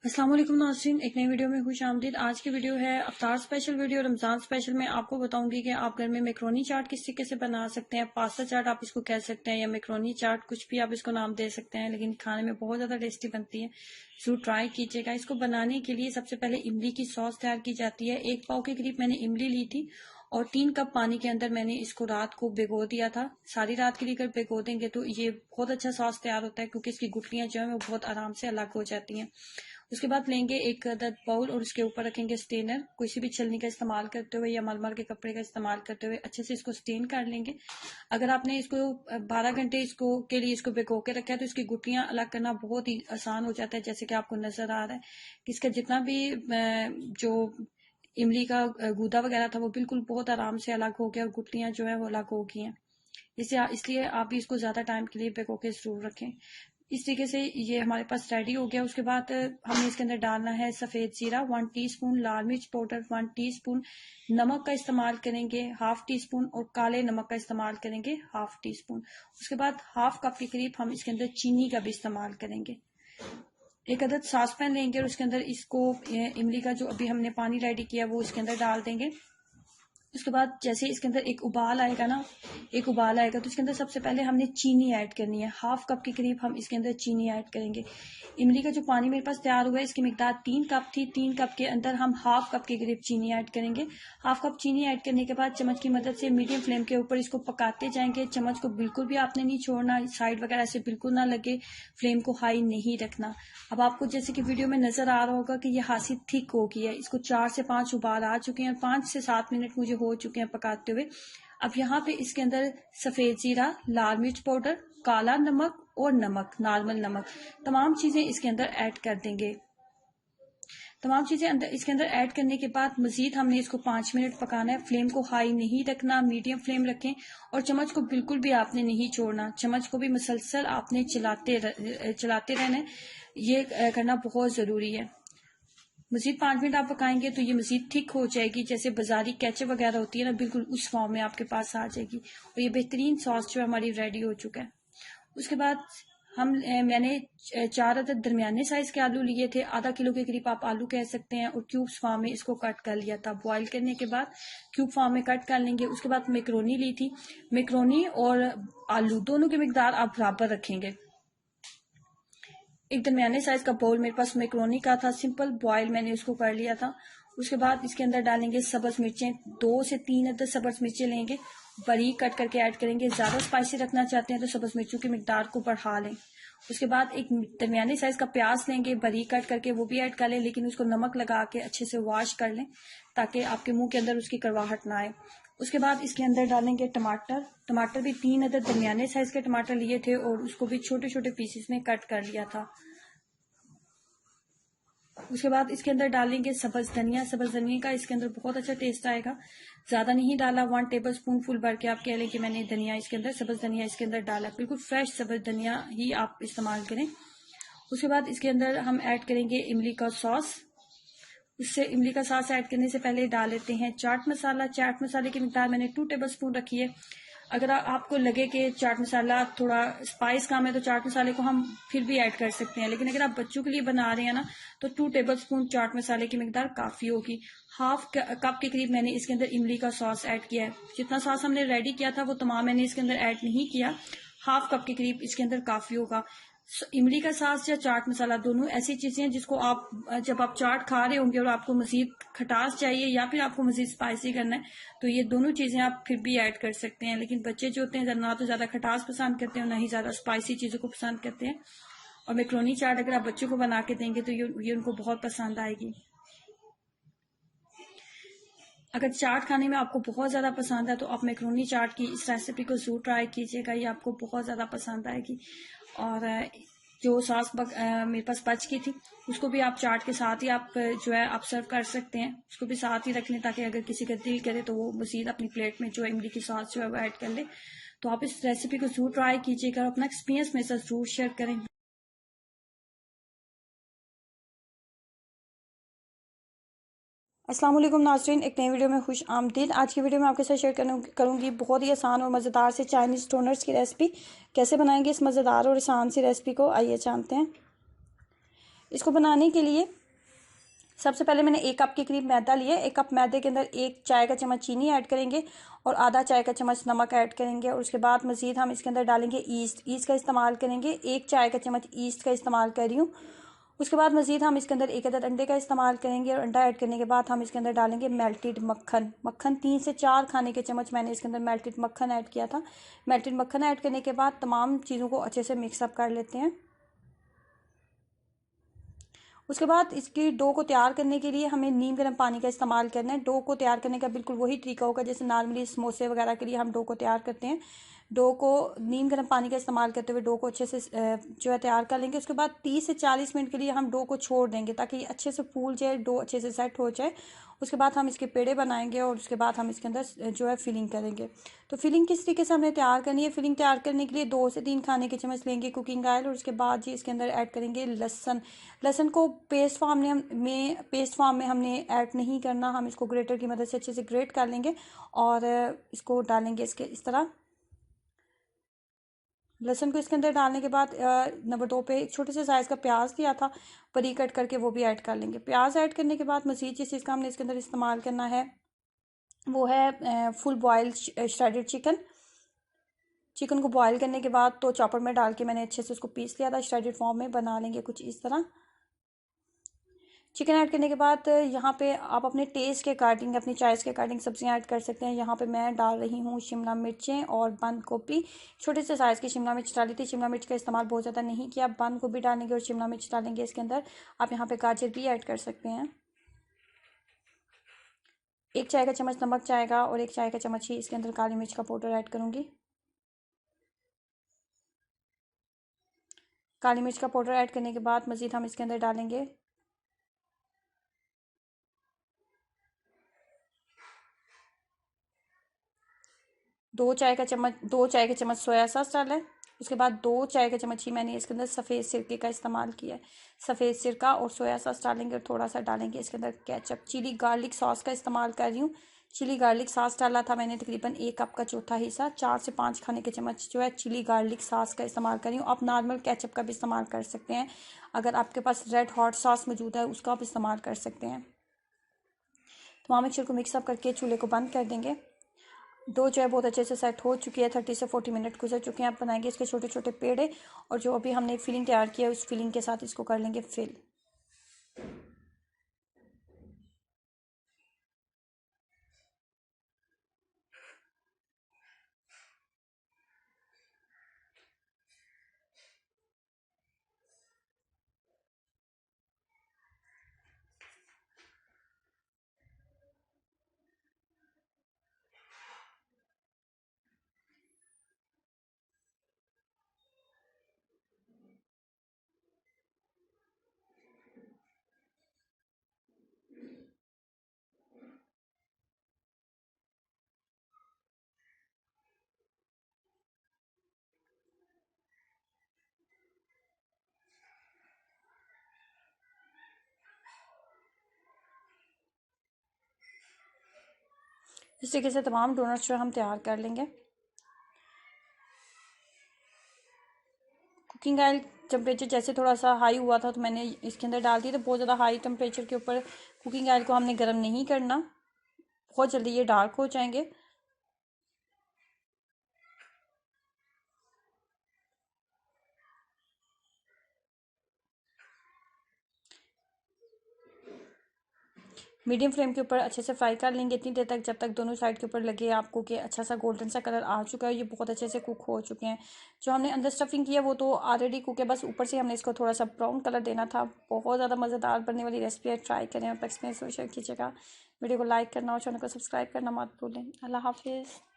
अस्सलाम वालेकुम नाज़रीन, एक नई वीडियो में खुश आमदीद। आज की वीडियो है अफ्तार स्पेशल वीडियो। रमज़ान स्पेशल में आपको बताऊंगी कि आप घर में मैक्रोनी चाट किस तरीके से बना सकते हैं। पास्ता चाट आप इसको कह सकते हैं या मैक्रोनी चाट, कुछ भी आप इसको नाम दे सकते हैं, लेकिन खाने में बहुत ज़्यादा टेस्टी बनती है। ज़रूर ट्राई कीजिएगा। इसको बनाने के लिए सबसे पहले इमली की सॉस तैयार की जाती है। 1 पाव के करीब मैंने इमली ली थी और 3 कप पानी के अंदर मैंने इसको रात को भिगो दिया था। सारी रात के लिए अगर भिगो देंगे तो ये बहुत अच्छा सॉस तैयार होता है, क्योंकि इसकी गुठलियां जो है वो बहुत आराम से अलग हो जाती हैं। उसके बाद लेंगे एक अदद बाउल और उसके ऊपर रखेंगे स्टेनर। किसी भी छलनी का इस्तेमाल करते हुए या मलमल के कपड़े का इस्तेमाल करते हुए अच्छे से इसको स्टेन कर लेंगे। अगर आपने इसको 12 घंटे इसको के लिए इसको भिगो के रखा है तो इसकी गुठलियां अलग करना बहुत ही आसान हो जाता है, जैसे कि आपको नजर आ रहा है कि इसका जितना भी जो इमली का गूदा वगैरह था वो बिल्कुल बहुत आराम से अलग हो गया और गुठलियां जो है वो अलग हो गई हैं। इसलिए आप भी इसको ज्यादा टाइम के लिए भिगो के जरूर रखें। इस तरीके से ये हमारे पास रेडी हो गया। उसके बाद हमें इसके अंदर डालना है सफेद जीरा 1 टीस्पून, लाल मिर्च पाउडर 1 टीस्पून, नमक का इस्तेमाल करेंगे 1/2 टीस्पून और काले नमक का इस्तेमाल करेंगे 1/2 टीस्पून। उसके बाद 1/2 कप के करीब हम इसके अंदर चीनी का भी इस्तेमाल करेंगे। एक अदद सॉस पैन लेंगे और उसके अंदर इसको इमली का जो अभी हमने पानी रेडी किया वो इसके अंदर डाल देंगे। उसके बाद जैसे इसके अंदर एक उबाल आएगा तो इसके अंदर सबसे पहले हमने चीनी ऐड करनी है। 1/2 कप के करीब हम इसके अंदर चीनी ऐड करेंगे। इमली का जो पानी मेरे पास तैयार हुआ है इसकी मिकदार 3 कप थी। 3 कप के अंदर हम 1/2 कप के करीब चीनी ऐड करेंगे। 1/2 कप चीनी ऐड करने के बाद चम्मच की मदद से मीडियम फ्लेम के ऊपर इसको पकाते जाएंगे। चम्मच को बिल्कुल भी आपने नहीं छोड़ना, साइड वगैरह से बिल्कुल ना लगे, फ्लेम को हाई नहीं रखना। अब आपको जैसे कि वीडियो में नजर आ रहा होगा कि ये हासी थिक हो गई है। इसको 4 से 5 उबाल आ चुके हैं, 5 से 7 मिनट मुझे हो चुके हैं पकाते हुए। अब यहाँ पे इसके अंदर सफेद जीरा, लाल मिर्च पाउडर, काला नमक और नमक, नॉर्मल नमक, तमाम चीजें इसके अंदर ऐड कर देंगे। तमाम चीजें इसके अंदर ऐड करने के बाद मजीद हमने इसको 5 मिनट पकाना है। फ्लेम को हाई नहीं रखना, मीडियम फ्लेम रखें और चम्मच को बिल्कुल भी आपने नहीं छोड़ना। चम्मच को भी मुसलसल आपने चलाते रहना है। ये करना बहुत जरूरी है। मजीद 5 मिनट आप पकाएंगे तो ये मजीद थिक हो जाएगी, जैसे बाजारी केचप वगैरह होती है ना, बिल्कुल उस फॉर्म में आपके पास आ जाएगी और ये बेहतरीन सॉस जो है हमारी रेडी हो चुका है। उसके बाद मैंने 4 अदद दरमियाने साइज के आलू लिए थे, आधा किलो के करीब आप आलू कह सकते हैं, और क्यूब्स फॉर्म में इसको कट कर लिया था। बॉईल करने के बाद क्यूब फॉर्म में कट कर लेंगे। उसके बाद मैक्रोनी ली थी। मैक्रोनी और आलू दोनों की मिकदार आप बराबर रखेंगे। एक दरमियाने साइज का बाउल मेरे पास मैक्रोनी का था, सिंपल बॉयल मैंने उसको कर लिया था। उसके बाद इसके अंदर डालेंगे सब्ज मिर्चें, 2 से 3 अदद सब्ज मिर्चें लेंगे, बारीक कट करके ऐड करेंगे। ज्यादा स्पाइसी रखना चाहते हैं तो सब्ज मिर्चों की मिकदार को बढ़ा लें। उसके बाद एक दरमियाने साइज का प्याज लेंगे, बारीक कट करके वो भी ऐड कर लें, लेकिन उसको नमक लगा के अच्छे से वॉश कर लें ताकि आपके मुंह के अंदर उसकी कड़वाहट ना आए। उसके बाद इसके अंदर डालेंगे टमाटर। टमाटर भी 3 अदद दरमियाने साइज के टमाटर लिए थे और उसको भी छोटे छोटे पीसेस में कट कर लिया था। उसके बाद इसके अंदर डालेंगे सब्ज धनिया। सब्ज धनिया का इसके अंदर बहुत अच्छा टेस्ट आएगा। ज्यादा नहीं डाला, 1 टेबल स्पून फुल भर के आप कह लें कि मैंने धनिया इसके अंदर, सब्ज धनिया इसके अंदर डाला। बिल्कुल फ्रेश सब्ज धनिया ही आप इस्तेमाल करें। उसके बाद इसके अंदर हम ऐड करेंगे इमली का सॉस। उससे इमली का सॉस ऐड करने से पहले डाल लेते हैं चाट मसाला। चाट मसाले की मिकदार मैंने 2 टेबल स्पून रखी है। अगर आपको लगे कि चाट मसाला थोड़ा स्पाइस कम है तो चाट मसाले को हम फिर भी ऐड कर सकते हैं, लेकिन अगर आप बच्चों के लिए बना रहे हैं ना तो 2 टेबल स्पून चाट मसाले की मिकदार काफी होगी। 1/2 कप के करीब मैंने इसके अंदर इमली का सॉस ऐड किया है। जितना सॉस हमने रेडी किया था वो तमाम मैंने इसके अंदर ऐड नहीं किया। 1/2 कप के करीब इसके अंदर काफी होगा। इमली का सॉस या चाट मसाला दोनों ऐसी चीजें हैं जिसको आप जब आप चाट खा रहे होंगे और आपको मजीद खटास चाहिए या फिर आपको मजीद स्पाइसी करना है तो ये दोनों चीजें आप फिर भी ऐड कर सकते हैं। लेकिन बच्चे जो होते हैं ना तो ज्यादा खटास पसंद करते हैं और ना ही ज्यादा स्पाइसी चीजों को पसंद करते हैं। और मैक्रोनी चाट अगर आप बच्चों को बना के देंगे तो ये उनको बहुत पसंद आएगी। अगर चाट खाने में आपको बहुत ज्यादा पसंद है तो आप मैक्रोनी चाट की इस रेसिपी को जरूर ट्राई कीजिएगा, ये आपको बहुत ज्यादा पसंद आएगी। और जो सॉस मेरे पास बच की थी उसको भी आप चाट के साथ ही आप जो है आप सर्व कर सकते हैं। उसको भी साथ ही रख लें ताकि अगर किसी का दिल करे तो वो मजीद अपनी प्लेट में जो इमली की सॉस जो है वो ऐड कर ले। तो आप इस रेसिपी को जरूर ट्राई कीजिएगा और अपना एक्सपीरियंस मेरे साथ जरूर शेयर करें। अस्सलाम वालेकुम नाज़रीन, एक नई वीडियो में खुश आमदीद। आज की वीडियो में आपके साथ शेयर करूंगी बहुत ही आसान और मज़ेदार से चाइनीज़ टोनर्स की रेसिपी। कैसे बनाएंगे इस मज़ेदार और आसान सी रेसिपी को, आइए जानते हैं। इसको बनाने के लिए सबसे पहले मैंने 1 कप के करीब मैदा लिया। 1 कप मैदे के अंदर 1 चाय का चम्मच चीनी ऐड करेंगे और आधा चाय का चम्मच नमक ऐड करेंगे। और उसके बाद मज़ीद हम इसके अंदर डालेंगे ईस्ट। ईस्ट का इस्तेमाल करेंगे, 1 चाय का चम्मच ईस्ट का इस्तेमाल कर रही हूँ। उसके बाद मज़ीद हम इसके अंदर 1 अदद अंडे का इस्तेमाल करेंगे और अंडा ऐड करने के बाद हम इसके अंदर डालेंगे मेल्टेड मक्खन। मक्खन 3 से 4 खाने के चम्मच मैंने इसके अंदर मेल्टेड मक्खन ऐड किया था। मेल्टेड मक्खन ऐड करने के बाद तमाम चीज़ों को अच्छे से मिक्सअप कर लेते हैं। उसके बाद इसकी डो को तैयार करने के लिए हमें नीम गर्म पानी का इस्तेमाल करना है। डो को तैयार करने का बिल्कुल वही तरीका होगा जैसे नॉर्मली समोसे वगैरह के लिए हम डो को तैयार करते हैं। डो को नीम गर्म पानी का इस्तेमाल करते हुए डो को अच्छे से जो है तैयार कर लेंगे। उसके बाद 30 से 40 मिनट के लिए हम डो को छोड़ देंगे ताकि ये अच्छे से फूल जाए, डो अच्छे से सेट हो जाए। उसके बाद हम इसके पेड़े बनाएंगे और उसके बाद हम इसके अंदर जो है फिलिंग करेंगे। तो फिलिंग किस तरीके से हमें तैयार करनी है, फिलिंग तैयार करने के लिए 2 से 3 खाने के चम्मच लेंगे कुकिंग ऑयल और उसके बाद जी इसके अंदर ऐड करेंगे लहसुन। लहसुन को पेस्ट फॉर्म में हमने ऐड नहीं करना, हम इसको ग्रेटर की मदद से अच्छे से ग्रेट कर लेंगे और इसको डालेंगे इसके इस तरह। लहसुन को इसके अंदर डालने के बाद नंबर 2 पे एक छोटे से साइज़ का प्याज दिया था बारीक कट करके, वो भी ऐड कर लेंगे। प्याज ऐड करने के बाद मज़ीद जिस चीज़ का हमने इसके अंदर इस्तेमाल करना है वो है full boil shredded chicken. Chicken को बॉयल करने के बाद तो चॉपर में डाल के मैंने अच्छे से उसको पीस लिया था। श्रेडेड फॉर्म में बना लेंगे कुछ इस तरह। चिकन ऐड करने के बाद यहाँ पे आप अपने टेस्ट के अकॉर्डिंग, अपनी चॉइस के अकॉर्डिंग सब्जियाँ ऐड कर सकते हैं। यहाँ पे मैं डाल रही हूँ शिमला मिर्चें और बंद गोभी। छोटे से साइज़ की शिमला मिर्च डाली थी। शिमला मिर्च का इस्तेमाल बहुत ज़्यादा नहीं किया। बंद गोभी डालेंगे और शिमला मिर्च डालेंगे इसके अंदर। आप यहाँ पे गाजर भी ऐड कर सकते हैं। 1 चाय का चम्मच नमक जाएगा और 1 चाय का चम्मच ही इसके अंदर काली मिर्च का पाउडर ऐड करूँगी। काली मिर्च का पाउडर ऐड करने के बाद मज़ीद हम इसके अंदर डालेंगे 2 चाय के चम्मच सोया सॉस डाला है। उसके बाद 2 चाय के चम्मच ही मैंने इसके अंदर सफ़ेद सिरके का इस्तेमाल किया है। सफ़ेद सिरका और सोया सॉस डालेंगे और थोड़ा सा डालेंगे इसके अंदर केचप। चिली गार्लिक सॉस का इस्तेमाल कर रही हूँ। चिली गार्लिक सॉस डाला था मैंने तकरीबन 1 कप का चौथा हिस्सा। 4 से 5 खाने के चम्मच जो है चिली गार्लिक सॉस का इस्तेमाल कर रही हूँ। आप नॉर्मल केचप का भी इस्तेमाल कर सकते हैं। अगर आपके पास रेड हॉट सॉस मौजूद है उसका आप इस्तेमाल कर सकते हैं। तमाम मिक्सचर को मिक्सअप करके चूल्हे को बंद कर देंगे। डो जो है बहुत अच्छे से सेट हो चुकी है। 30 से 40 मिनट गुजर चुके हैं। आप बनाएंगे इसके छोटे छोटे पेड़े और जो अभी हमने फिलिंग तैयार किया है उस फिलिंग के साथ इसको कर लेंगे फिल। इस तरीके से तमाम डोनट्स जो हम तैयार कर लेंगे। कुकिंग ऑयल टेम्परेचर जैसे थोड़ा सा हाई हुआ था तो मैंने इसके अंदर डाल दी। तो बहुत ज़्यादा हाई टेम्परेचर के ऊपर कुकिंग ऑयल को हमने गर्म नहीं करना, बहुत जल्दी ये डार्क हो जाएंगे। मीडियम फ्लेम के ऊपर अच्छे से फ्राई कर लेंगे इतनी देर तक जब तक दोनों साइड के ऊपर लगे आपको कि अच्छा सा गोल्डन सा कलर आ चुका है। ये बहुत अच्छे से कुक हो चुके हैं। जो हमने अंदर स्टफिंग किया वो तो ऑलरेडी कुक है, बस ऊपर से हमने इसको थोड़ा सा ब्राउन कलर देना था। बहुत ज़्यादा मज़ेदार बनने वाली रेसिपी है, ट्राई करें। आप एक्सपीरियंस शेयर कीजिएगा। वीडियो को लाइक करना और चैनल को सब्सक्राइब करना मत भूलें। अल्लाह हाफिज़।